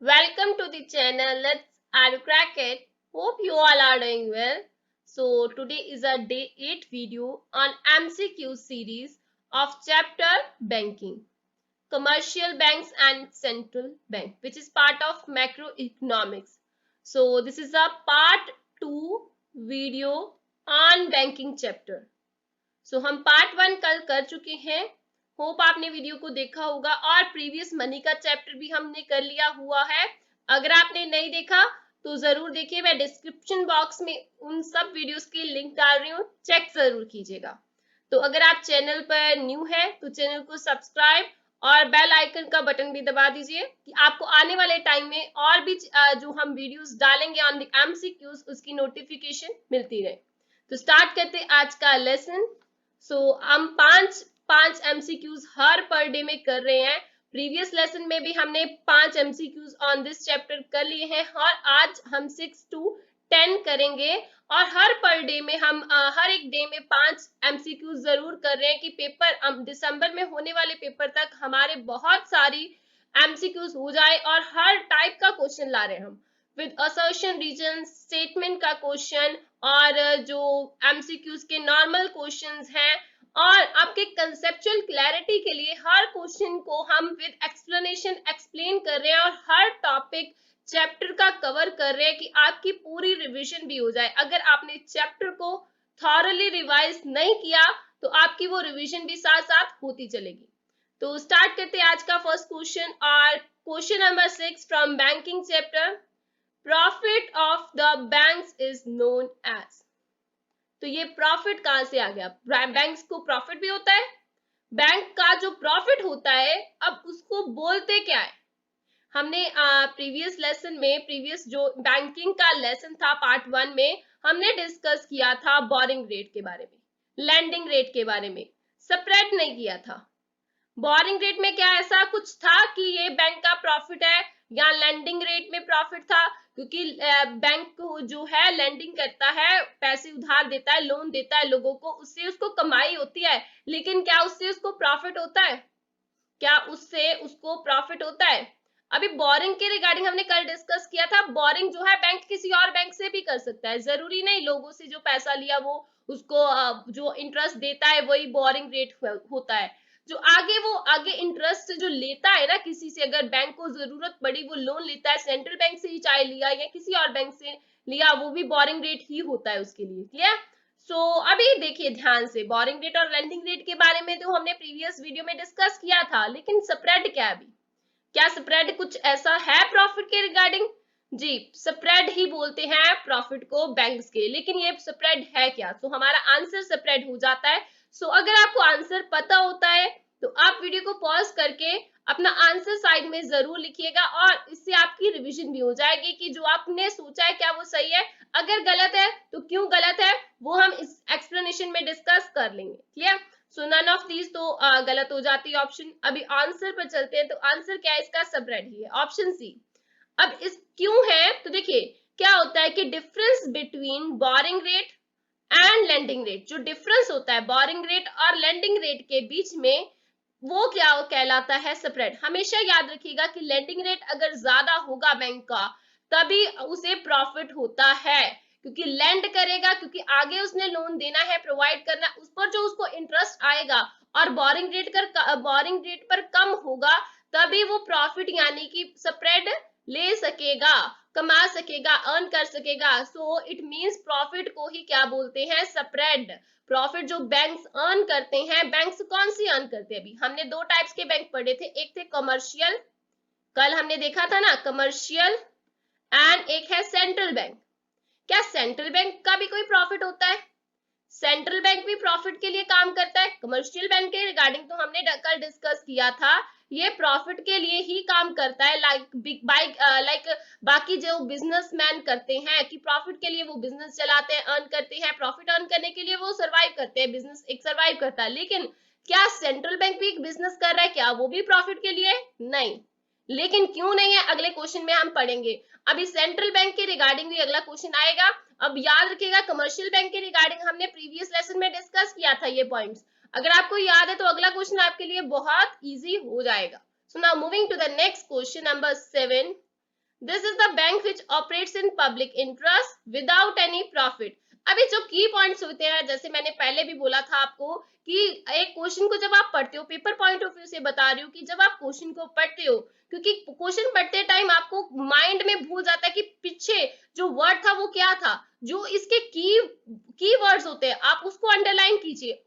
Welcome to the channel. I'll crack it. Hope you all are doing well. So today is a day 8 video on MCQ series of chapter banking, commercial banks and central bank, which is part of macroeconomics. So this is a part 2 video on banking chapter. सो हम part 1 कल कर चुके हैं। Hope आपने video को देखा होगा और प्रीवियस मनी का चैप्टर भी हमने कर लिया हुआ है। अगर आपने नहीं देखा तो जरूर देखिए, मैं डिस्क्रिप्शन बॉक्स में उन सब वीडियोस की लिंक डाल रही हूँ, चेक जरूर कीजिएगा। तो अगर आप चैनल पर न्यू है तो चैनल को सब्सक्राइब और बेल आइकन का बटन भी दबा दीजिए कि आपको आने वाले टाइम में और भी जो हम वीडियोस डालेंगे ऑन द एमसीक्यूज उसकी नोटिफिकेशन मिलती रहे। तो स्टार्ट करते आज का लेसन। हम पांच एमसीक्यूज हर पर डे में कर रहे हैं। प्रीवियस लेसन में भी हमने 5 एमसीक्यूज ऑन दिस चैप्टर कर लिए हैं और आज हम 6 to 10 करेंगे। और हर पर डे में हम हर एक डे में 5 एमसीक्यूज जरूर कर रहे हैं कि पेपर दिसंबर में होने वाले पेपर तक हमारे बहुत सारी एमसीक्यूज हो जाए और हर टाइप का क्वेश्चन ला रहे हैं हम, विद असर्शन रीजन, स्टेटमेंट का क्वेश्चन और जो एमसीक्यूज के नॉर्मल क्वेश्चंस हैं। और आपके कंसेप्चुअल क्लैरिटी के लिए हर क्वेश्चन को हम विद एक्सप्लेनेशन एक्सप्लेन कर रहे हैं और हर टॉपिक चैप्टर का कवर कर रहे हैं कि आपकी पूरी रिवीजन भी हो जाए। अगर आपने चैप्टर को थॉरली रिवाइज नहीं किया तो आपकी वो रिवीजन भी साथ साथ होती चलेगी। तो स्टार्ट करते हैं आज का फर्स्ट क्वेश्चन। और question number 6 from banking chapter, profit of the banks is known as. तो ये प्रॉफिट कहां से आ गया? बैंक्स को प्रॉफिट भी होता है। बैंक का जो प्रॉफिट होता है अब उसको बोलते क्या है? हमने प्रीवियस लेसन में, प्रीवियस जो बैंकिंग का लेसन था पार्ट 1 में, हमने डिस्कस किया था बोरिंग रेट के बारे में, लैंडिंग रेट के बारे में, स्प्रेड नहीं किया था। बोरिंग रेट में क्या ऐसा कुछ था कि ये बैंक का प्रॉफिट है या लैंडिंग रेट में प्रॉफिट था? क्योंकि बैंक जो है लैंडिंग करता है, पैसे उधार देता है, लोन देता है लोगों को, उससे उसको कमाई होती है, लेकिन क्या उससे उसको प्रॉफिट होता है? क्या उससे उसको प्रॉफिट होता है? अभी बोरिंग के रिगार्डिंग हमने कल डिस्कस किया था। बोरिंग जो है बैंक किसी और बैंक से भी कर सकता है, जरूरी नहीं लोगों से जो पैसा लिया वो उसको जो इंटरेस्ट देता है वही बोरिंग रेट होता है। जो आगे इंटरेस्ट जो लेता है ना किसी से, अगर बैंक को जरूरत पड़ी वो लोन लेता है, सेंट्रल बैंक से ही चाहे लिया या किसी और बैंक से लिया, वो भी बोरिंग रेट ही होता है उसके लिए। क्लियर? अभी देखिए ध्यान से, बोरिंग रेट और लेंडिंग रेट के बारे में तो हमने प्रीवियस वीडियो में डिस्कस किया था, लेकिन स्प्रेड क्या है अभी? क्या स्प्रेड कुछ ऐसा है प्रॉफिट के रिगार्डिंग? जी, स्प्रेड ही बोलते हैं प्रॉफिट को बैंक्स के, लेकिन ये स्प्रेड है क्या? हमारा आंसर स्प्रेड हो जाता है। अगर आपको आंसर पता होता है तो आप वीडियो को पॉज करके अपना आंसर साइड में जरूर लिखिएगा और इससे आपकी रिवीजन भी हो जाएगी कि जो आपने सोचा है क्या वो सही है। अगर गलत है तो क्यों गलत है वो हम इस एक्सप्लेनेशन में डिस्कस कर लेंगे। क्लियर? नन ऑफ दीज तो गलत हो जाती है ऑप्शन। अभी आंसर पर चलते हैं। तो आंसर क्या है इसका? स्प्रेड ही है, ऑप्शन सी। अब इस क्यों है तो देखिए क्या होता है कि difference between boring rate and lending rate, जो डिफरेंस होता है बोरिंग रेट और लेंडिंग रेट के बीच में, वो क्या कहलाता है? स्प्रेड। हमेशा याद रखिएगा कि लेंडिंग रेट अगर ज्यादा होगा बैंक का तभी उसे प्रॉफिट होता है, क्योंकि लेंड करेगा, क्योंकि आगे उसने लोन देना है, प्रोवाइड करना, उस पर जो उसको इंटरेस्ट आएगा और बोरिंग रेट पर कम होगा तभी वो प्रॉफिट यानी कि स्प्रेड ले सकेगा, कमा सकेगा, अर्न कर सकेगा। इट मींस प्रॉफिट को ही क्या बोलते हैं? स्प्रेड। प्रॉफिट जो बैंक्स अर्न करते हैं, बैंक्स कौन सी अर्न करते हैं? अभी हमने दो टाइप्स के बैंक पढ़े थे, एक थे कमर्शियल, कल हमने देखा था ना कमर्शियल, एंड एक है सेंट्रल बैंक। क्या सेंट्रल बैंक का भी कोई प्रॉफिट होता है? सेंट्रल बैंक भी प्रॉफिट के लिए काम करता है। कमर्शियल बैंक के रिगार्डिंग तो हमने कल डिस्कस किया था, ये प्रॉफिट के लिए ही काम करता है, लाइक बाकी जो बिजनेसमैन करते हैं कि प्रॉफिट के लिए वो बिजनेस चलाते हैं, अर्न करते हैं, प्रॉफिट अर्न करने के लिए वो सर्वाइव करते हैं, बिजनेस एक सर्वाइव करता है। लेकिन क्या सेंट्रल बैंक भी एक बिजनेस कर रहा है? क्या वो भी प्रॉफिट के लिए? नहीं। लेकिन क्यों नहीं है अगले क्वेश्चन में हम पढ़ेंगे। अभी सेंट्रल बैंक के रिगार्डिंग भी अगला क्वेश्चन आएगा। अब याद रखिएगा कमर्शियल बैंक के रिगार्डिंग हमने प्रीवियस लेसन में डिस्कस किया था ये पॉइंट्स। अगर आपको याद है तो अगला क्वेश्चन आपके लिए बहुत इजी हो जाएगा। So now moving to the next question number 7। This is the bank which operates in public interest without any profit. अभी जो की पॉइंट्स होते हैं, जैसे मैंने पहले भी बोला था आपको कि एक क्वेश्चन को जब आप पढ़ते हो, पेपर पॉइंट ऑफ व्यू से बता रही हूँ कि जब आप क्वेश्चन को पढ़ते हो, क्योंकि क्वेश्चन पढ़ते टाइम आपको माइंड में भूल जाता है कि पीछे जो वर्ड था वो क्या था, जो इसके की वर्ड्स होते हैं आप उसको अंडरलाइन कीजिए,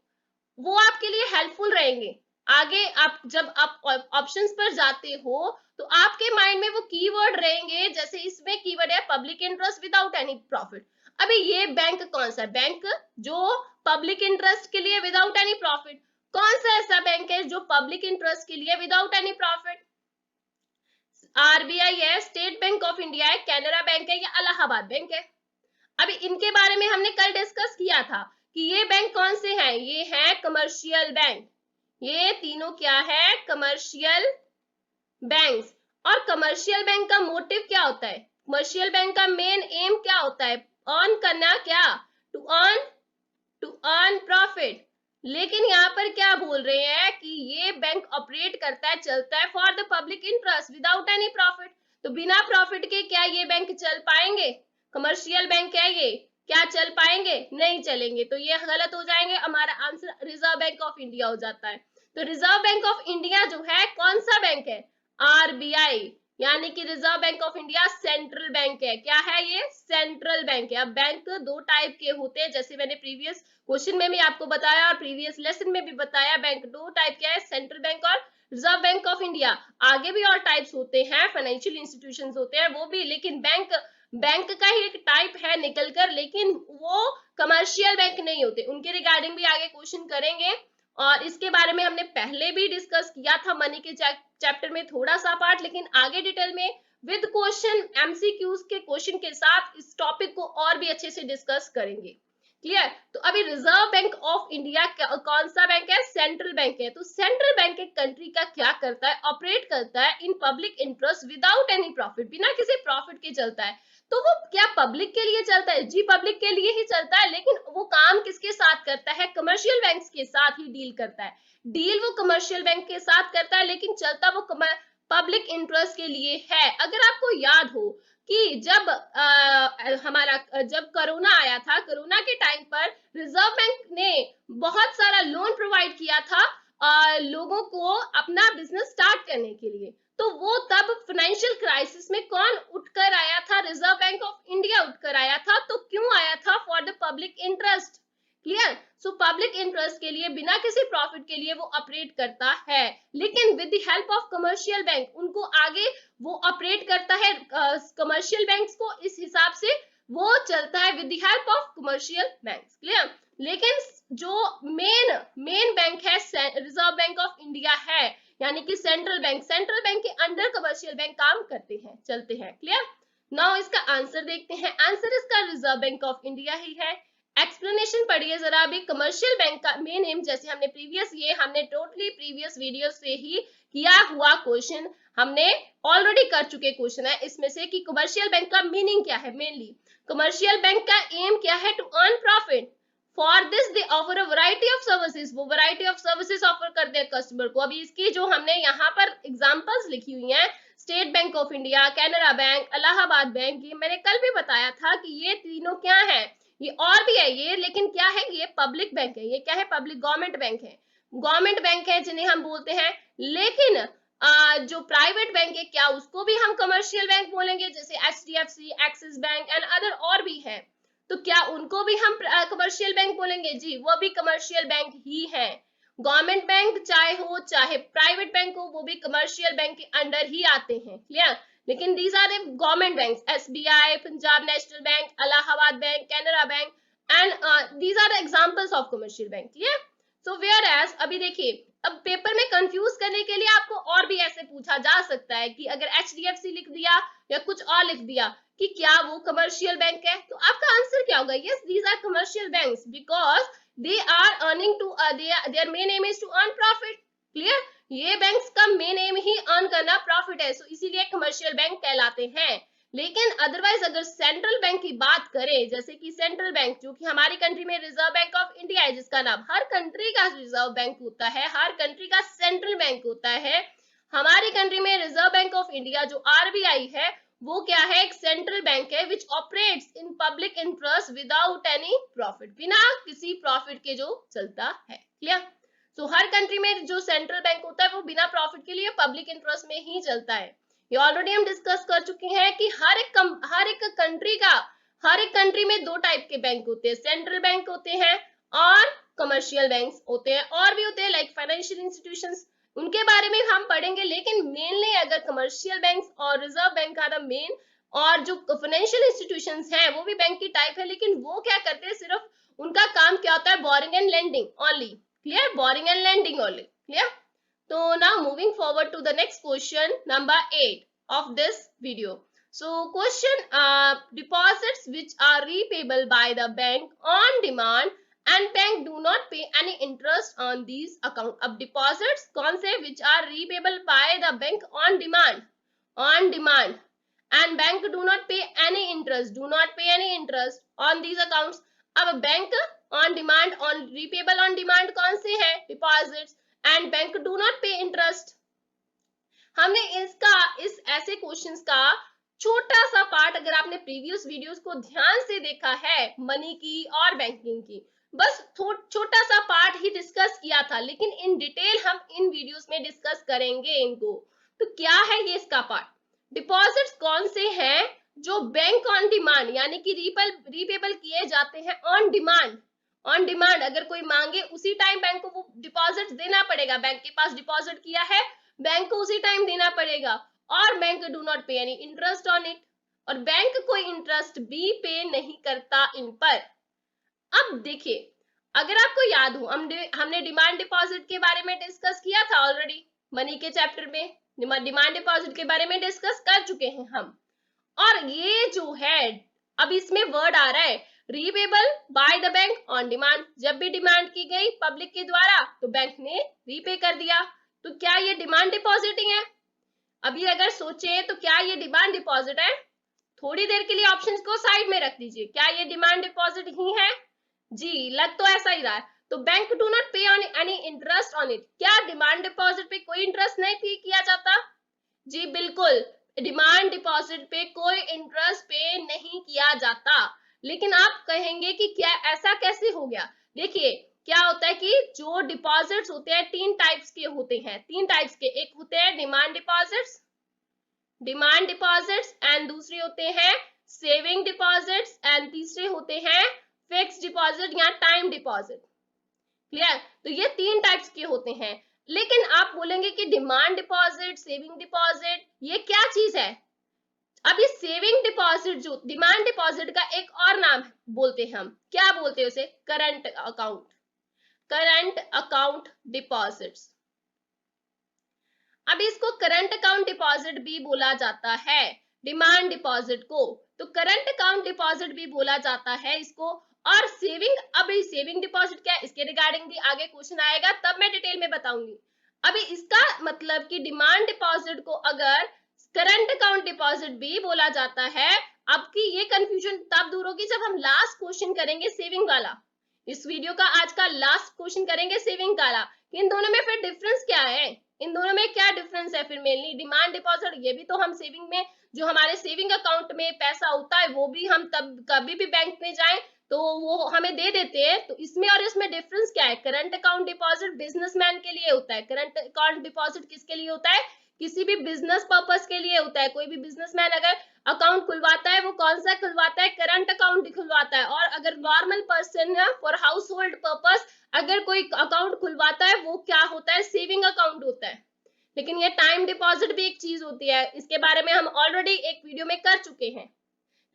वो आपके लिए हेल्पफुल रहेंगे। आगे आप जब आप ऑप्शंस पर जाते हो तो आपके माइंड में वो कीवर्ड रहेंगे, जैसे इसमें कीवर्ड है public interest without any profit. अभी ये बैंक कौन सा बैंक जो पब्लिक इंटरेस्ट के लिए विदाउट एनी प्रॉफिट, कौन सा ऐसा बैंक है जो पब्लिक इंटरेस्ट के लिए विदाउट एनी प्रॉफिट? आरबीआई है, स्टेट बैंक ऑफ इंडिया है, कैनरा बैंक है या इलाहाबाद बैंक है? अभी इनके बारे में हमने कल डिस्कस किया था कि ये बैंक कौन से हैं, ये है कमर्शियल बैंक। ये तीनों क्या है? Commercial banks. और कमर्शियल बैंक का मोटिव क्या होता है? कमर्शियल बैंक का मेन एम क्या होता है? अर्न करना, क्या? To earn profit. लेकिन यहाँ पर क्या बोल रहे हैं कि ये बैंक ऑपरेट करता है, चलता है for the public interest without any profit. तो बिना प्रॉफिट के क्या ये बैंक चल पाएंगे? कमर्शियल बैंक है ये, क्या चल पाएंगे? नहीं चलेंगे। तो ये गलत हो जाएंगे, हमारा answer reserve bank of India हो जाता है। तो रिजर्व बैंक ऑफ इंडिया जो है कौन सा बैंक है? आरबीआई, यानी कि reserve bank of India central bank है। क्या है ये? सेंट्रल बैंक है। अब बैंक दो टाइप के होते हैं, जैसे मैंने प्रीवियस क्वेश्चन में भी आपको बताया और प्रीवियस लेसन में भी बताया, बैंक दो टाइप के है, सेंट्रल बैंक और रिजर्व बैंक ऑफ इंडिया। आगे भी और टाइप्स होते हैं, फाइनेंशियल इंस्टीट्यूशंस होते हैं वो भी, लेकिन बैंक बैंक का ही एक टाइप है निकलकर, लेकिन वो कमर्शियल बैंक नहीं होते। उनके रिगार्डिंग भी आगे क्वेश्चन करेंगे और इसके बारे में हमने पहले भी डिस्कस किया था मनी के चैप्टर में थोड़ा सा पार्ट, लेकिन आगे डिटेल में विद क्वेश्चन एमसीक्यूज के क्वेश्चन के साथ इस टॉपिक को और भी अच्छे से डिस्कस करेंगे। क्लियर? तो अभी रिजर्व बैंक ऑफ इंडिया कौन सा बैंक है? सेंट्रल बैंक है। तो सेंट्रल बैंक एक कंट्री का क्या करता है? ऑपरेट करता है इन public interest without any profit, बिना किसी प्रॉफिट के चलता है। तो वो क्या पब्लिक के लिए चलता है? जी पब्लिक के लिए ही चलता है, लेकिन वो काम किसके साथ करता है? कमर्शियल बैंक्स के साथ ही डील करता है। डील वो कमर्शियल बैंक के साथ करता है, लेकिन चलता वो पब्लिक इंटरेस्ट के लिए है। अगर आपको याद हो कि जब हमारा जब कोरोना आया था, कोरोना के टाइम पर रिजर्व बैंक ने बहुत सारा लोन प्रोवाइड किया था लोगों को अपना बिजनेस स्टार्ट करने के लिए। तो वो तब फाइनेंशियल क्राइसिस में कौन उठकर आया था? रिजर्व बैंक ऑफ इंडिया उठकर आया था। तो क्यों आया था? For the public interest. Clear? So public interest के लिए, बिना किसी प्रॉफिट के लिए वो ऑपरेट करता है, लेकिन with the help of commercial bank उनको आगे वो ऑपरेट करता है कमर्शियल बैंक्स को, इस हिसाब से वो चलता है with the help of commercial banks. Clear? लेकिन जो मेन बैंक है रिजर्व बैंक ऑफ इंडिया है, यानी कि सेंट्रल बैंक के अंडर कमर्शियल बैंक काम करते हैं, चलते हैं। क्लियर? नाउ इसका आंसर देखते हैं। आंसर इसका रिजर्व बैंक ऑफ इंडिया ही है। एक्सप्लेनेशन पढ़िए जरा। अभी कमर्शियल बैंक का मेन एम, जैसे हमने टोटली प्रीवियस वीडियो से ही किया हुआ क्वेश्चन हमने ऑलरेडी कर चुके क्वेश्चन है इसमें से, कि कमर्शियल बैंक का मीनिंग क्या है। मेनली कमर्शियल बैंक का एम क्या है? To earn profit. For this they offer a variety of services, वो वैरायटी ऑफ सर्विसेज ऑफर करते हैं कस्टमर को। अभी इसकी जो हमने यहाँ पर एग्जांपल्स लिखी हुई हैं, state bank of India, Canara bank, Allahabad bank, ये मैंने कल भी बताया था कि ये तीनों क्या है, ये और भी है ये, लेकिन क्या है? ये पब्लिक बैंक है। ये क्या है? पब्लिक गवर्नमेंट बैंक है। गवर्नमेंट बैंक है जिन्हें हम बोलते हैं। लेकिन जो प्राइवेट बैंक है, क्या उसको भी हम कमर्शियल बैंक बोलेंगे? जैसे HDFC, axis bank and other और भी है, तो क्या उनको भी हम कमर्शियल बैंक बोलेंगे? जी, वो भी कमर्शियल बैंक ही है। गवर्नमेंट बैंक चाहे हो चाहे प्राइवेट बैंक हो, वो भी कमर्शियल बैंक के अंडर ही आते हैं। क्लियर? लेकिन these are the government banks, SBI, Punjab national bank, Allahabad bank, Canara bank and these are the examples of commercial bank. Clear? So whereas, अभी देखिए, अब पेपर में कंफ्यूज करने के लिए आपको और भी ऐसे पूछा जा सकता है कि अगर एचडीएफसी लिख दिया या कुछ और लिख दिया कि क्या वो कमर्शियल बैंक है, तो आपका आंसर क्या होगा? Yes, these are commercial banks because they are earning to their main aim is to earn profit. Clear? ये बैंक्स का मेन एम ही अर्न करना प्रॉफिट है, सो इसीलिए कमर्शियल बैंक कहलाते हैं। लेकिन अदरवाइज अगर सेंट्रल बैंक की बात करें, जैसे कि सेंट्रल बैंक जो कि हमारी कंट्री में रिजर्व बैंक ऑफ इंडिया है, जिसका नाम, हर कंट्री का रिजर्व बैंक होता है, हर कंट्री का सेंट्रल बैंक होता है। हमारी कंट्री में रिजर्व बैंक ऑफ इंडिया जो आरबीआई है, वो क्या है, एक सेंट्रल बैंक है विच operates in public interest without any profit, बिना किसी प्रॉफिट के जो चलता है। क्लियर? तो हर कंट्री में जो सेंट्रल बैंक होता है वो बिना प्रॉफिट के लिए पब्लिक इंटरेस्ट में ही चलता है। ये ऑलरेडी हम डिस्कस कर चुके हैं कि हर एक कंट्री में दो टाइप के बैंक होते हैं, सेंट्रल बैंक होते हैं और कमर्शियल बैंक होते हैं, और भी होते हैं लाइक फाइनेंशियल इंस्टीट्यूशंस, उनके बारे में हम पढ़ेंगे। लेकिन मेनली अगर कमर्शियल बैंक और reserve bank are the main, और जो फाइनेंशियल इंस्टीट्यूशंस हैं वो भी बैंक की टाइप है, लेकिन वो क्या करते हैं, सिर्फ उनका काम क्या होता है, boring and lending only. Clear? Boring and lending only. Clear? तो now moving forward to the next question, number 8 of this video. So question, deposits which are repayable by the bank on demand and bank do not pay any interest on these account. अब deposits कौन से which are repayable by the bank on demand and bank do not pay any interest on these accounts. अब bank on demand, on repayable on demand कौन से हैं, deposits, and bank do not पे interest. हमने इस ऐसे questions का छोटा सा पार्ट, अगर आपने प्रीवियस वीडियोस को ध्यान से देखा है मनी की और बैंकिंग की, बस छोटा सा पार्ट ही डिस्कस किया था, लेकिन इन डिटेल हम इन वीडियोस में डिस्कस करेंगे इनको। तो क्या है ये इसका पार्ट, डिपॉजिट्स कौन से हैं जो बैंक ऑन डिमांड यानी कि रीपेबल किए जाते हैं ऑन डिमांड अगर कोई मांगे उसी टाइम बैंक को वो डिपॉजिट देना पड़ेगा, बैंक के पास डिपॉजिट किया है बैंक को उसी टाइम देना पड़ेगा, और bank do not pay any interest on it, और बैंक कोई इंटरेस्ट भी पे नहीं करता इन पर। अब देखिए, अगर आपको याद हो हमने डिमांड डिपॉजिट के बारे में डिस्कस किया था ऑलरेडी, मनी के चैप्टर में डिमांड डिपॉजिट के बारे में डिस्कस कर चुके हैं हम। और ये जो है अब इसमें वर्ड आ रहा है repayable bye the bank on demand, जब भी डिमांड की गई पब्लिक के द्वारा तो बैंक ने रीपे कर दिया, तो क्या ये डिमांड डिपॉजिट ही है? अभी अगर सोचे तो क्या ये डिमांड डिपॉजिट है? थोड़ी देर के लिए ऑप्शंस को साइड में रख दीजिए, क्या ये डिमांड डिपॉजिट ही है? जी, लग तो ऐसा ही रहा है। तो बैंक डू नॉट पे on any interest on it, क्या डिमांड डिपॉजिट पे कोई इंटरेस्ट नहीं पे किया जाता? जी बिल्कुल, डिमांड डिपॉजिट पे कोई इंटरेस्ट पे नहीं किया जाता। लेकिन आप कहेंगे कि क्या ऐसा कैसे हो गया? देखिए क्या होता है कि जो डिपॉजिट्स होते हैं तीन टाइप्स के होते हैं, एक होते हैं डिमांड डिपॉजिट्स एंड दूसरे होते हैं सेविंग डिपॉजिट्स एंड तीसरे होते हैं फिक्स्ड डिपॉजिट या टाइम डिपॉजिट। क्लियर? तो ये तीन टाइप्स के होते हैं। लेकिन आप बोलेंगे कि डिमांड डिपॉजिट, सेविंग डिपॉजिट ये क्या चीज है? अब ये सेविंग डिपॉजिट जो डिमांड डिपॉजिट का एक और नाम बोलते हैं, हम क्या बोलते हैं उसे, करंट अकाउंट डिपॉजिट्स। अब इसको करंट अकाउंट डिपॉजिट भी बोला जाता है डिमांड डिपॉजिट को, तो करंट अकाउंट डिपॉजिट भी बोला जाता है इसको। और सेविंग डिपॉजिट क्या है, इसके रिगार्डिंग भी आगे क्वेश्चन आएगा, तब मैं डिटेल में बताऊंगी। अभी इसका मतलब कि डिमांड डिपॉजिट को अगर करंट अकाउंट डिपॉजिट भी बोला जाता है, अब की ये कंफ्यूजन तब दूर होगी जब हम लास्ट क्वेश्चन करेंगे सेविंग वाला। इस वीडियो का आज का लास्ट क्वेश्चन करेंगे सेविंग वाला। इन दोनों में फिर डिफरेंस क्या है, इन दोनों में क्या डिफरेंस है? फिर मेनली डिमांड डिपॉजिट ये भी तो हम सेविंग में, जो हमारे सेविंग अकाउंट में पैसा होता है वो भी हम तब कभी भी बैंक में जाएं तो वो हमें दे देते हैं। तो इसमें और इसमें डिफरेंस क्या है? करंट अकाउंट डिपॉजिट बिजनेसमैन के लिए होता है, करंट अकाउंट डिपॉजिट किसके लिए होता है? किसी भी बिजनेस पर्पस के लिए होता है। कोई भी बिजनेसमैन अगर अकाउंट खुलवाता है वो कौन सा खुलवाता है? करंट अकाउंट खुलवाता है। और अगर normal person for house hold purpose अगर कोई अकाउंट खुलवाता है वो क्या होता है? सेविंग अकाउंट होता है। लेकिन ये टाइम डिपॉजिट भी एक चीज होती है, इसके बारे में हम ऑलरेडी एक वीडियो में कर चुके हैं।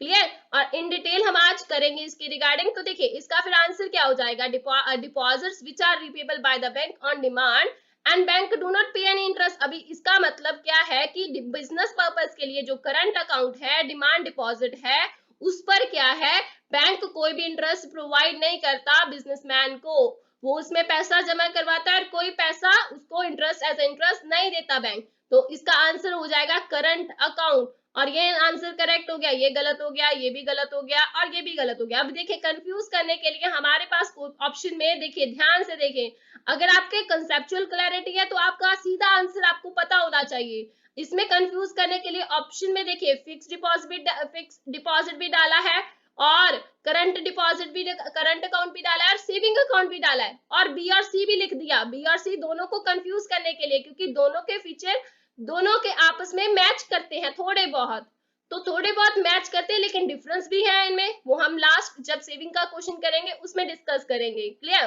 क्लियर? और इन डिटेल हम आज करेंगे इसके रिगार्डिंग। तो देखिए इसका फिर आंसर क्या हो जाएगा, deposits which are repayable by the bank on demand and bank do not pay any interest. अभी इसका मतलब क्या है कि बिजनेस पर्पस के लिए जो करंट अकाउंट है, डिमांड डिपॉजिट है, उस पर क्या है, बैंक कोई भी इंटरेस्ट प्रोवाइड नहीं करता बिजनेसमैन को, वो उसमें पैसा जमा करवाता है और कोई पैसा उसको इंटरेस्ट एज इंटरेस्ट नहीं देता बैंक। तो इसका आंसर हो जाएगा करंट अकाउंट। और ये आंसर करेक्ट हो गया, ये गलत हो गया, ये भी गलत हो गया और ये भी गलत हो गया। अब देखिए कंफ्यूज करने के लिए हमारे पास ऑप्शन में देखिए, ध्यान से देखें, अगर आपके कंसेप्चुअल क्लैरिटी है तो आपका सीधा आंसर आपको पता होना चाहिए। इसमें कंफ्यूज करने के लिए ऑप्शन में देखिए फिक्स डिपॉजिट भी डाला है और करंट डिपॉजिट भी, करंट अकाउंट भी डाला है और सेविंग अकाउंट भी डाला है और बी और सी भी लिख दिया। बी और सी दोनों को कंफ्यूज करने के लिए, क्योंकि दोनों के फीचर दोनों के आपस में मैच करते हैं थोड़े बहुत, तो थोड़े बहुत मैच करते हैं लेकिन डिफरेंस भी है इनमें, वो हम लास्ट जब सेविंग का क्वेश्चन करेंगे उसमें डिस्कस करेंगे। क्लियर?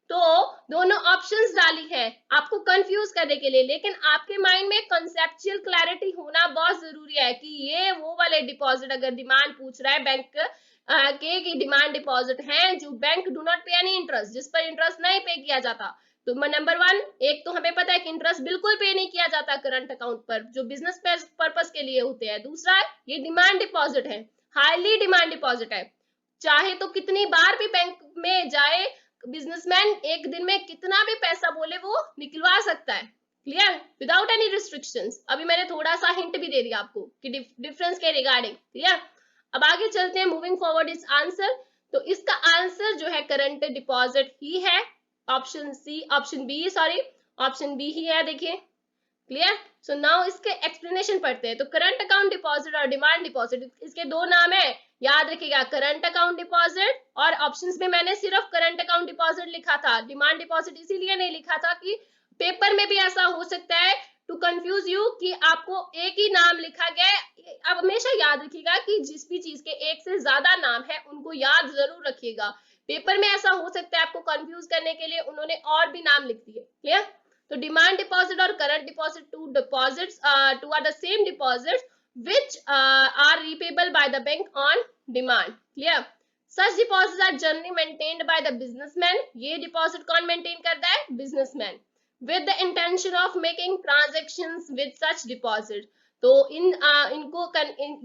तो दोनों ऑप्शंस डाली है आपको कंफ्यूज करने के लिए, लेकिन आपके माइंड में कंसेप्चुअल क्लैरिटी होना बहुत जरूरी है कि ये वो वाले डिपॉजिट, अगर डिमांड पूछ रहा है बैंक के की डिमांड डिपॉजिट हैं जो bank do not pay any interest, जिस पर इंटरेस्ट नहीं पे किया जाता। तो नंबर वन, एक तो हमें पता है कि इंटरेस्ट बिल्कुल पे नहीं किया जाता करंट अकाउंट पर जो बिजनेस पर्पस के लिए होते हैं। दूसरा, ये डिमांड डिपॉजिट है, हाईली डिमांड डिपॉजिट है, चाहे तो कितनी बार भी बैंक में जाए बिजनेसमैन, एक दिन में कितना भी पैसा बोले वो निकलवा सकता है। क्लियर? Without any restrictions. अभी मैंने थोड़ा सा हिंट भी दे दिया आपको कि डिफरेंस के रिगार्डिंग। क्लियर? अब आगे चलते हैं, मूविंग फॉरवर्ड इस आंसर। तो इसका आंसर जो है करंट डिपॉजिट ही है, ऑप्शन बी ही है, देखिए। क्लियर? सो नाउ इसके एक्सप्लेनेशन पढ़ते हैं। तो करंट अकाउंट डिपॉजिट और डिमांड डिपॉजिट, इसके दो नाम है, याद रखिएगा, करंट अकाउंट डिपॉजिट, और ऑप्शंस में मैंने सिर्फ करंट अकाउंट डिपॉजिट लिखा था, डिमांड डिपॉजिट इसीलिए नहीं लिखा था कि पेपर में भी ऐसा हो सकता है टू कंफ्यूज यू कि आपको एक ही नाम लिखा गया है। अब हमेशा याद रखिएगा कि जिस भी चीज के एक से ज्यादा नाम है उनको याद जरूर रखिएगा। पेपर में ऐसा हो सकता है आपको कंफ्यूज करने के लिए उन्होंने और भी नाम लिख दिए। क्लियर? तो डिमांड डिपॉजिट और current deposit, two are the same deposits which are repayable by the bank on demand. Clear? Such deposits are generally maintained by the businessman. ये डिपॉजिट कौन मेंटेन करता है? Businessman, with the intention of making transactions with such deposit. तो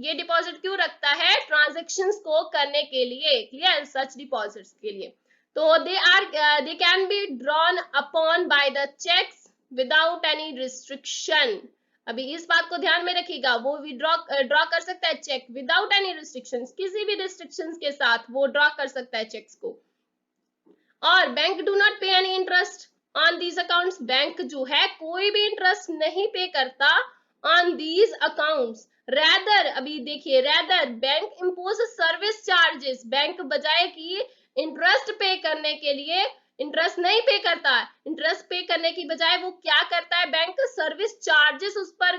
ये deposit क्यों रखता है? Transactions को करने के लिए। क्लियर? सच डिपॉजिट्स के लिए। तो they can be drawn upon by the checks without any restriction. अभी इस बात को ध्यान में रखिएगा, वो ड्रॉ कर सकता है चेक विदाउट एनी रिस्ट्रिक्शंस, किसी भी रिस्ट्रिक्शंस के साथ वो ड्रॉ कर सकता है चेक्स को। और bank do not pay any interest on these accounts, bank जो है कोई भी इंटरेस्ट नहीं पे करता ऑन दीज अकाउंट्स। रैदर, अभी देखिए, rather bank impose service charges, bank बजाय कि इंटरेस्ट पे करने के लिए इंटरेस्ट नहीं पे करता है, इंटरेस्ट पे करने की बजाय वो क्या करता है, बैंक सर्विस चार्जेस उस पर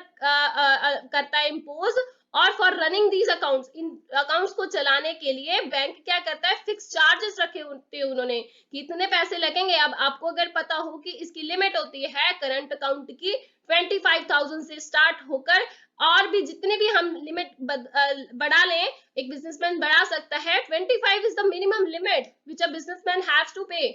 करता है इम्पोज। और for running these accounts, in accounts को चलाने के लिए बैंक क्या करता है, फिक्स चार्जेस रखे होते हैं उन्होंने कि इतने पैसे लगेंगे। अब आपको अगर पता हो कि इसकी लिमिट होती है करंट अकाउंट की 25,000 से स्टार्ट होकर, और भी जितने भी हम लिमिट बढ़ा लें, एक बिजनेसमैन बढ़ा सकता है, 25 is the minimum limit which a businessman has to pay,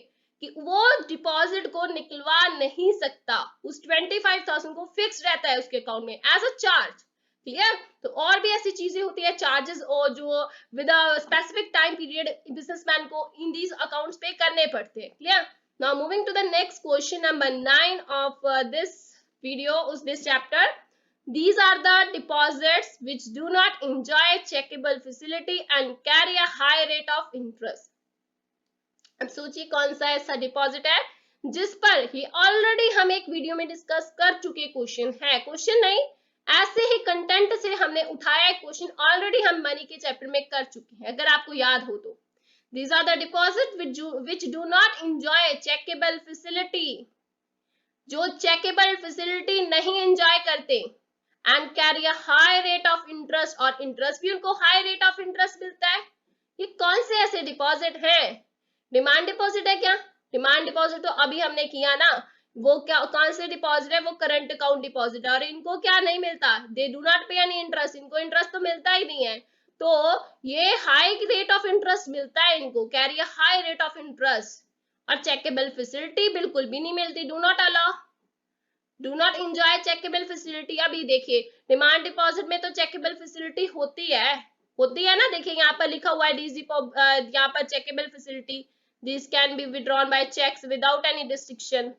कि वो डिपॉजिट को निकलवा नहीं सकता, उस 25,000 को फिक्स रहता है उसके अकाउंट में एज अ चार्ज। क्लियर? तो और भी ऐसी चीजें होती है चार्जेस, और जो with a specific time period businessman को इन दीज अकाउंट्स पे करने पड़ते हैं। Clear? Now moving to the next question number 9 of this video उस this chapter. These are the deposits which do not enjoy checkable facility and carry a high rate of interest. अब सोचिए कौन सा ऐसा deposit है जिस पर ही already हम एक वीडियो में डिस्कस कर चुके क्वेश्चन है, क्वेश्चन नहीं, ऐसे ही कंटेंट से हमने उठाया है क्वेश्चन, ऑलरेडी हम मनी के चैप्टर में कर चुके हैं, अगर आपको याद हो तो। These are the deposits which do not enjoy checkable facility, जो चेकेबल फैसिलिटी नहीं एंजॉय करते, and carry a high rate of interest, और इंटरेस्ट भी उनको हाई रेट ऑफ इंटरेस्ट मिलता है। ये कौन से ऐसे डिपॉजिट हैं? डिमांड डिपॉजिट है क्या? डिमांड डिपॉजिट तो अभी हमने किया ना, वो क्या कौन से डिपॉजिट है? वो करंट अकाउंट डिपॉजिट, और इनको क्या नहीं मिलता, they do not pay any interest, इनको इंटरेस्ट तो मिलता ही नहीं है। तो ये हाई रेट ऑफ इंटरेस्ट मिलता है इनको, carry a high rate of interest, और चेकेबल फैसिलिटी बिल्कुल भी नहीं मिलती, do not allow, do not enjoy chequable facility. अभी देखिए डिमांड डिपॉजिट में तो चेकेबल फैसिलिटी होती है ना, देखिए यहाँ पर लिखा हुआ है यहाँ पर chequable facility, this can be withdrawn by cheques without any restriction.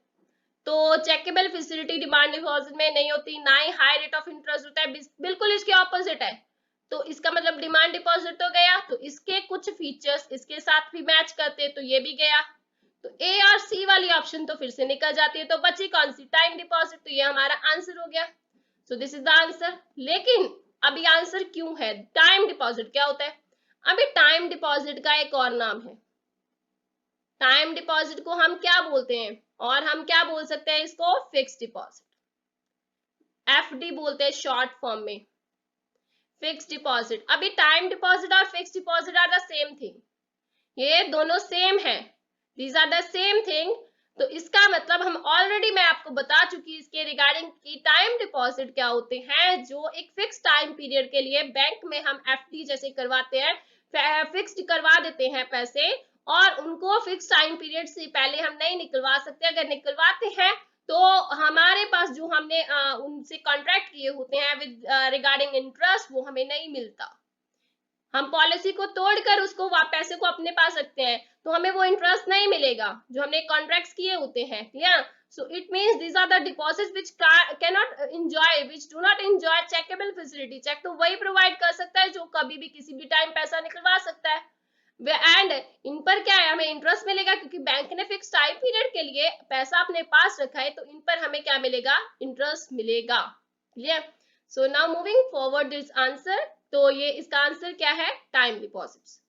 तो चेकेबल फैसिलिटी डिमांड डिपॉजिट में नहीं होती, ना ही हाई रेट ऑफ इंटरेस्ट होता है, बिल्कुल इसके ऑपोजिट है। तो इसका मतलब डिमांड डिपॉजिट तो गया, तो इसके कुछ फीचर्स इसके साथ भी मैच करते, तो ये भी गया। तो ए और सी वाली ऑप्शन तो फिर से निकल जाती है, तो बची कौन सी, टाइम डिपॉजिट। तो ये हमारा आंसर हो गया। सो दिस इज द आंसर। लेकिन अभी आंसर क्यों है, टाइम डिपॉजिट क्या होता है? अभी टाइम डिपॉजिट का एक और नाम है। टाइम डिपॉजिट को हम क्या बोलते हैं, और हम क्या बोल सकते हैं इसको, फिक्स्ड डिपॉजिट, एफडी बोलते हैं शॉर्ट फॉर्म में, फिक्स्ड डिपॉजिट। अभी टाइम डिपॉजिट और fixed deposit are the same thing, ये दोनों सेम है, these are the same thing. तो इसका मतलब हम ऑलरेडी मैं आपको बता चुकी इसके रिगार्डिंग कि टाइम डिपॉजिट क्या होते हैं, जो एक फिक्स टाइम पीरियड के लिए बैंक में हम एफडी जैसे करवाते हैं, फिक्स्ड करवा देते हैं पैसे, और उनको फिक्स टाइम पीरियड से पहले हम नहीं निकलवा सकते। अगर निकलवाते हैं तो हमारे पास जो हमने उनसे कॉन्ट्रैक्ट किए होते हैं विद रिगार्डिंग इंटरेस्ट, वो हमें नहीं मिलता। हम पॉलिसी को तोड़कर उसको पैसे को अपने पास रखते हैं, तो हमें वो इंटरेस्ट नहीं मिलेगा जो हमने कॉन्ट्रैक्ट्स किए होते हैं। Clear? So it means these are the deposits which cannot enjoy, which do not enjoy chequable facility. Cheque तो वही प्रोवाइड कर सकता है जो कभी भी किसी भी टाइम पैसा निकलवा सकता है, एंड इन पर क्या है, हमें इंटरेस्ट मिलेगा, क्योंकि बैंक ने फिक्स टाइम पीरियड के लिए पैसा अपने पास रखा है, तो इन पर हमें क्या मिलेगा, इंटरेस्ट मिलेगा। Clear? So now moving forward this answer. तो ये इसका आंसर क्या है, टाइम डिपॉजिट्स।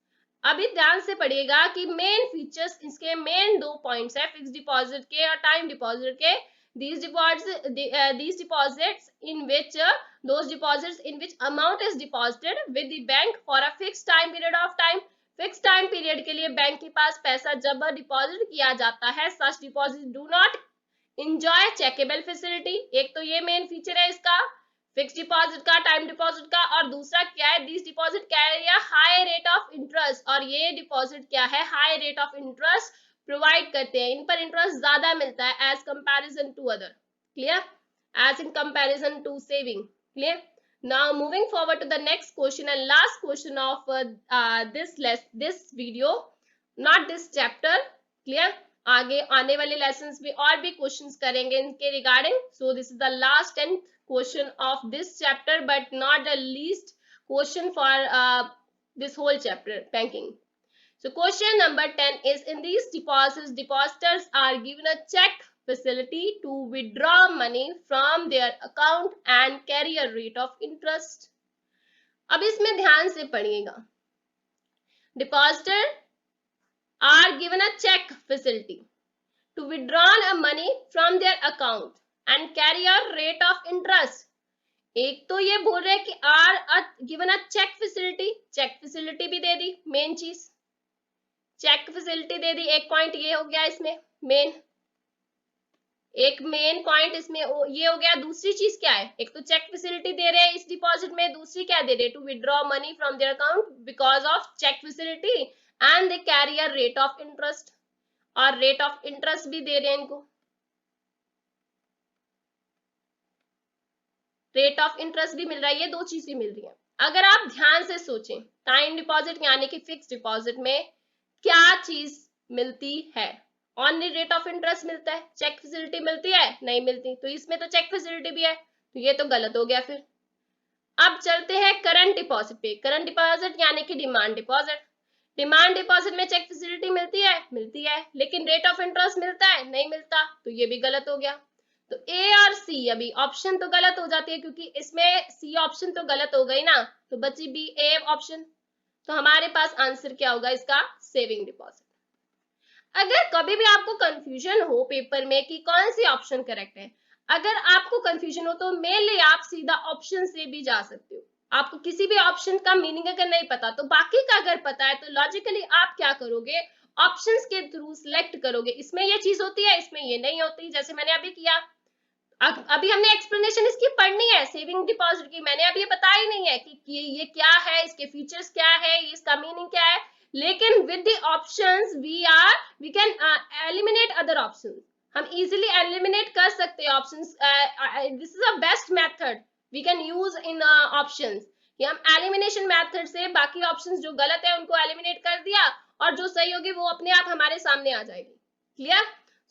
अभी ध्यान से पढ़िएगा कि मेन फीचर्स, इसके मेन दो पॉइंट्स है, फिक्स डिपॉजिट के और टाइम डिपॉजिट के। these deposits in which those deposits in which amount is deposited with the bank for a fixed time period of time। Fix time period के लिए bank के पास पैसा जब डिपॉजिट किया जाता है, such deposit do not enjoy chequable facility. एक तो ये मेन फीचर है इसका, फिक्स डिपॉजिट का, टाइम डिपॉजिट का। और दूसरा क्या है, this deposit carry a high rate of interest, और ये डिपॉजिट क्या है, high rate of interest provide करते हैं, इन पर इंटरेस्ट ज्यादा मिलता है as comparison to other. Clear? As in comparison to saving. Clear? Now moving forward to the next question and last question of this video, not this chapter. Clear? आगे आने वाले lessons में और भी questions करेंगे इनके regarding. So this is the last 10th question of this chapter, but not the least question for this whole chapter, banking. So question number 10 is, in these deposits, depositors are given a check facility to withdraw money from their account and carry a rate of interest. अब इसमें ध्यान से पढ़िएगा, depositor are given a check facility to withdraw money from their account and carry a rate of interest. एक तो ये बोल रहे हैं कि are given a cheque facility, cheque facility भी दे दी, मेन चीज चेक फैसिलिटी दे दी, एक पॉइंट ये हो गया इसमें मेन, एक मेन पॉइंट इसमें ये हो गया। दूसरी चीज क्या है, एक तो चेक फैसिलिटी दे रहे हैं इस डिपॉजिट में, दूसरी क्या दे रहे हैं, to withdraw money from their account because of cheque facility and they carry a rate of interest, और रेट ऑफ इंटरेस्ट भी दे रहे हैं इनको, रेट ऑफ इंटरेस्ट भी मिल रहा है, ये दो चीजें मिल रही है। अगर आप ध्यान से सोचें, टाइम डिपॉजिट यानी कि फिक्स डिपॉजिट में क्या चीज मिलती है, ऑनली रेट ऑफ इंटरेस्ट मिलता है, चेक फैसिलिटी मिलती है, नहीं मिलती। तो इसमें तो चेक फैसिलिटी भी है, तो ये तो गलत हो गया फिर। अब चलते हैं करंट डिपॉजिट पे। करंट डिपॉजिट यानी कि डिमांड डिपॉजिट। डिमांड डिपॉजिट में चेक फैसिलिटी मिलती है, लेकिन रेट ऑफ इंटरेस्ट मिलता है, नहीं मिलता, तो ये भी गलत हो गया। तो ए और सी, अभी ऑप्शन तो गलत हो जाती है क्योंकि इसमें सी ऑप्शन तो गलत हो गई ना, तो बची बी ए ऑप्शन। तो हमारे पास आंसर क्या होगा इसका, सेविंग डिपॉजिट। अगर कभी भी आपको कंफ्यूजन हो पेपर में कि कौन सी ऑप्शन करेक्ट है, अगर आपको कंफ्यूजन हो तो मेनली आप सीधा ऑप्शन से भी जा सकते हो। आपको किसी भी ऑप्शन का मीनिंग अगर नहीं पता तो बाकी का अगर पता है तो लॉजिकली आप क्या करोगे, ऑप्शंस के थ्रू सिलेक्ट करोगे। इसमें ये चीज होती है, इसमें ये नहीं होती, जैसे मैंने अभी किया। अभी हमने एक्सप्लेनेशन इसकी पढ़नी है सेविंग डिपॉजिट की, मैंने अभी बताया ही नहीं है कि ये क्या है, इसके फीचर्स क्या है, इसका मीनिंग क्या है। लेकिन with the options we can eliminate other options, हम इजीली एलिमिनेट कर सकते हैं options. This is a best method we can use in options, कि हम एलिमिनेशन मेथड से बाकी ऑप्शंस जो गलत है उनको एलिमिनेट कर दिया, और जो सही होगी वो अपने आप हमारे सामने आ जाएगी। क्लियर?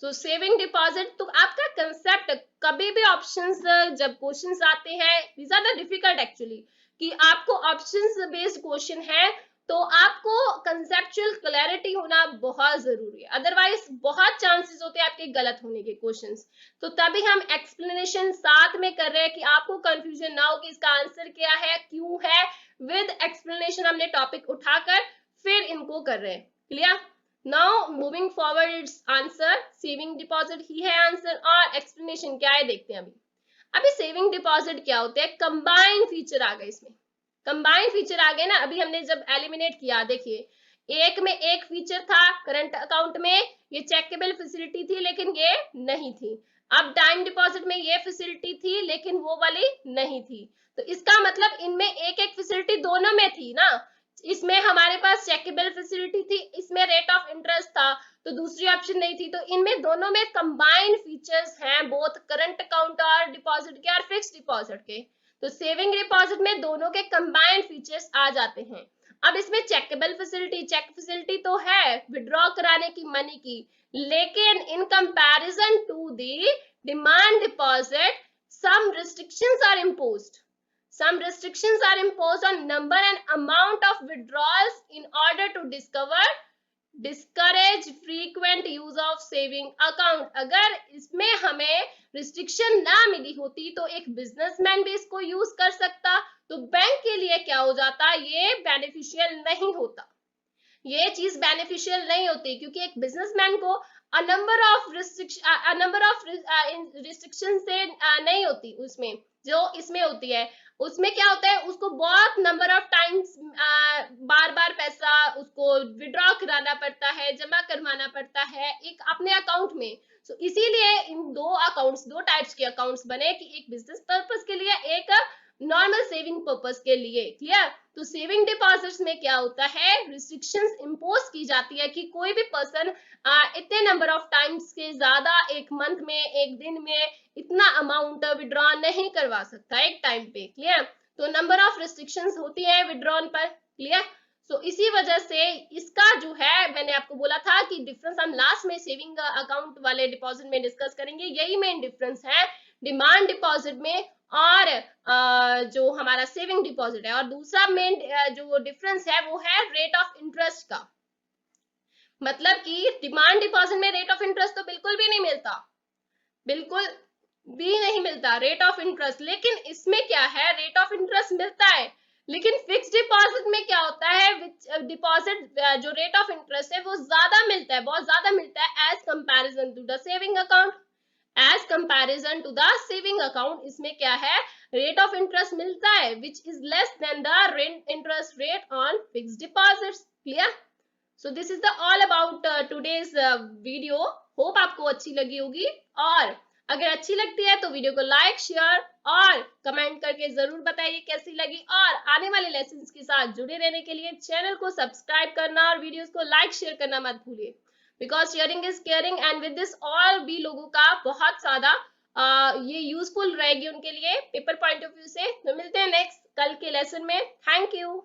सो सेविंग डिपॉजिट, तो आपका कंसेप्ट कभी भी ऑप्शंस जब क्वेश्चंस आते हैं, these are the difficult actually, कि आपको ऑप्शंस बेस्ड क्वेश्चन है तो आपको कंसेप्चुअल क्लैरिटी होना बहुत जरूरी है, अदरवाइज बहुत चांसेस होते हैं आपके गलत होने के क्वेश्चंस। तो तभी हम एक्सप्लेनेशन साथ में कर रहे हैं कि आपको कंफ्यूजन ना हो कि इसका आंसर क्या है, क्यों है, विद एक्सप्लेनेशन हमने टॉपिक उठाकर फिर इनको कर रहे हैं। Clear? Now moving forward, it's answer saving deposit ही है आंसर, और एक्सप्लेनेशन क्या है देखते हैं अभी सेविंग डिपॉजिट क्या होते हैं, कंबाइंड फीचर आ गए इसमें, कंबाइंड फीचर आ गए ना। अभी हमने जब एलिमिनेट किया, देखिए एक में एक फीचर था करंट अकाउंट में, ये चेकेबल फैसिलिटी थी लेकिन ये नहीं थी। अब टाइम डिपॉजिट में ये फैसिलिटी थी लेकिन वो वाली नहीं थी। तो इसका मतलब इनमें एक एक फैसिलिटी दोनों में थी ना, इसमें हमारे पास चेकेबल फैसिलिटी थी, इसमें रेट ऑफ इंटरेस्ट था, तो दूसरी ऑप्शन नहीं थी। तो इनमें दोनों में कंबाइंड फीचर्स हैं, बोथ करंट अकाउंट और डिपॉजिट के और फिक्स्ड डिपॉजिट के। तो सेविंग डिपॉजिट में दोनों के कंबाइंड फीचर्स आ जाते हैं। अब इसमें चेकेबल फैसिलिटी, चेक फैसिलिटी तो है विड्रॉ कराने की मनी की, लेकिन in comparison to the demand deposit some restrictions are imposed. Some restrictions are imposed on number and amount of withdrawals in order to discourage frequent use of saving account. अगर इसमें हमें restriction ना मिली होती तो एक businessman भी इसको use कर सकता, तो बैंक के लिए क्या हो जाता, ये बेनिफिशियल नहीं होता, ये चीज बेनिफिशियल नहीं होती, क्योंकि एक बिजनेसमैन को नंबर ऑफ रिस्ट्रिक्शन से नहीं होती उसमें, जो इसमें होती है। उसमें क्या होता है, उसको बहुत नंबर ऑफ टाइम्स बार बार पैसा उसको विड्रॉ कराना पड़ता है, जमा करवाना पड़ता है एक अपने अकाउंट में। तो इसीलिए इन दो अकाउंट्स, दो टाइप्स के अकाउंट्स बने, कि एक बिजनेस पर्पस के लिए, एक नॉर्मल सेविंग पर्पस के लिए। क्लियर? तो सेविंग डिपॉजिट्स में क्या होता है, रिस्ट्रिक्शंस इंपोज की जाती है कि कोई भी पर्सन इतने नंबर ऑफ टाइम्स के ज्यादा एक मंथ में, एक दिन में इतना अमाउंट विड्रॉ नहीं करवा सकता एक टाइम पे। क्लियर? तो नंबर ऑफ रिस्ट्रिक्शंस होती है विड्रॉन पर। क्लियर? तो इसी वजह से इसका जो है, मैंने आपको बोला था कि डिफरेंस हम लास्ट में सेविंग अकाउंट वाले डिपॉजिट में डिस्कस करेंगे, यही मेन डिफरेंस है डिमांड डिपॉजिट में और जो हमारा सेविंग डिपॉजिट है। और दूसरा मेन जो डिफरेंस है वो है रेट ऑफ इंटरेस्ट का। मतलब कि डिमांड डिपॉजिट में रेट ऑफ इंटरेस्ट तो बिल्कुल भी नहीं मिलता, बिल्कुल भी नहीं मिलता रेट ऑफ इंटरेस्ट, लेकिन इसमें क्या है, रेट ऑफ इंटरेस्ट मिलता है। लेकिन फिक्स डिपॉजिट में क्या होता है, डिपॉजिट जो रेट ऑफ इंटरेस्ट है वो ज्यादा मिलता है, बहुत ज्यादा मिलता है as comparison to the saving account. As comparison to the saving account इसमें क्या है, रेट ऑफ इंटरेस्ट मिलता है which is less than the interest rate on fixed deposits. Clear? So this is the all about today's video. Hope आपको अच्छी लगी होगी, और अगर अच्छी लगती है तो वीडियो को लाइक, शेयर और कमेंट करके जरूर बताइए कैसी लगी। और आने वाले लेसन्स के साथ जुड़े रहने के लिए चैनल को सब्सक्राइब करना और वीडियोस को लाइक शेयर करना मत भूलिए, because sharing is caring, and with this और भी लोगों का बहुत ज्यादा ये यूजफुल रहेगी उनके लिए पेपर पॉइंट ऑफ व्यू से। तो मिलते हैं नेक्स्ट कल के लेसन में। Thank you.